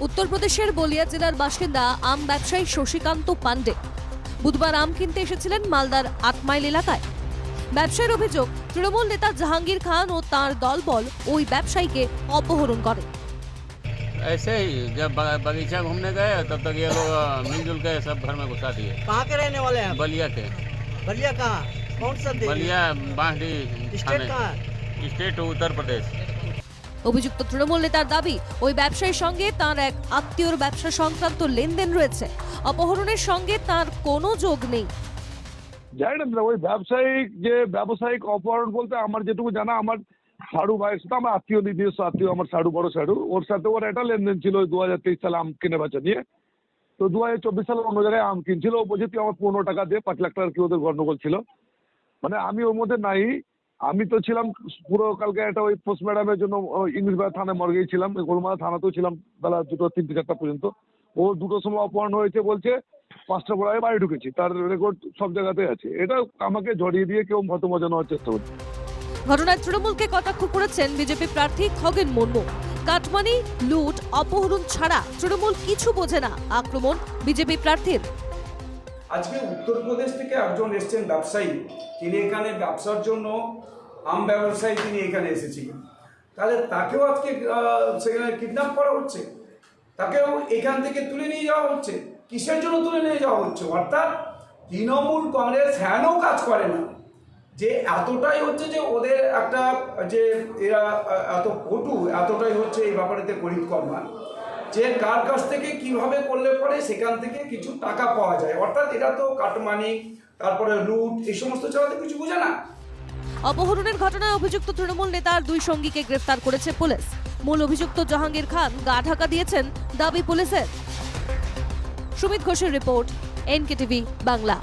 উত্তরপ্রদেশের বলিয়া জেলার বাসিন্দা আম ব্যবসায়ী শশীকান্ত পান্ডে বুধবার আম কিনতে এসেছিলেন মালদার ৮ মাইল এলাকায়। ব্যবসায়ীর অভিযোগ, তৃণমূল নেতা জাহাঙ্গীর খান ও তাঁর দলবল ওই ব্যবসায়ীকে অপহরণ করে। ऐसे ही जब बगीचा घूमने गए तब तक ये लोग मिलजुल के सब घर में घुसा दिए। कहाँ के रहने वाले हैं आप? बलिया के। बलिया कहाँ? कौन सा देश? बलिया बांडी स्टेट कहाँ है? स्टेट उत्तर प्रदेश। অভিযুক্ত তৃণমূল নেতার দাবি, ওই ব্যবসায়ীর সঙ্গে তার এক আত্মীয়র ব্যবসা সংক্রান্ত লেনদেন রয়েছে। অপহরণের সঙ্গে তার কোনো যোগ নেই। জানি না, ওই ব্যবসায়িক অপহরণ বলতে আমার যেটুকু জানা, আমার সাড়ু ভাইয়ের সাথে আমার আত্মীয়, নিজস্ব আত্মীয়, আমার সাড়ু, বড় সাড়ু, ওর সাথে ওর একটা লেনদেন ছিল 2023 সালে আম কিনে বেচা নিয়ে। তো 2024 সালে অন্য জায়গায় আম কিনছিল, ও বলছে তুই আমার 15 টাকা দে, 5 লাখ টাকার কি ওদের গন্ডগোল ছিল। মানে আমি ওর মধ্যে নাই, আমি তো ছিলাম পুরো কালকে একটা ওই পোস্ট ম্যাডামের জন্য ইংলিশ বাজার থানায় মর্গেই ছিলাম, গোলমারা থানাতেও ছিলাম বেলা 2টো 3টে 4টা পর্যন্ত। ও 2টোর সময় অপহরণ হয়েছে বলছে, 5টা পরে আমি বাড়ি ঢুকেছি, তার রেকর্ড সব জায়গাতে আছে। এটা আমাকে জড়িয়ে দিয়ে কেউ হতমজা নেওয়ার চেষ্টা করছে। ঘটনায় তৃণমূলকে কটাক্ষ করেছেন বিজেপি প্রার্থী খগেন মুর্মু। কাটমানি, লুট, অপহরণ ছাড়া তৃণমূল কিছু বোঝে না, আক্রমণ বিজেপি প্রার্থীর। আজকে উত্তরপ্রদেশ থেকে একজন এসছেন ব্যবসায়ী, তিনি এখানে ব্যবসার জন্য আম ব্যবসায়ী তিনি এখানে এসেছিলেন, তাহলে তাকেও আজকে সেখানে কিডন্যাপ করা হচ্ছে, তাকেও এখান থেকে তুলে নিয়ে যাওয়া হচ্ছে। কিসের জন্য তুলে নিয়ে যাওয়া হচ্ছে? অর্থাৎ তৃণমূল কংগ্রেস হেনও কাজ করে না, যে এতটাই হচ্ছে যে ওদের একটা যে এরা এত পটু, এতটাই হচ্ছে এই ব্যাপারেতে পরিকর্মা, যে কার কাছ থেকে কিভাবে করলে পরে সেখান থেকে কিছু টাকা পাওয়া যায়। অর্থাৎ এটা তো কাটমানি, তারপরে লুট, এই সমস্ত ছাড়া তো কিছু বোঝে না। অপহরণের ঘটনায় অভিযুক্ত তৃণমূল নেতার 2 সঙ্গীকে গ্রেফতার করেছে পুলিশ। মূল অভিযুক্ত জাহাঙ্গীর খান গা ঢাকা দিয়েছেন দাবি পুলিশের। সুমিত ঘোষের রিপোর্ট, NKTV বাংলা।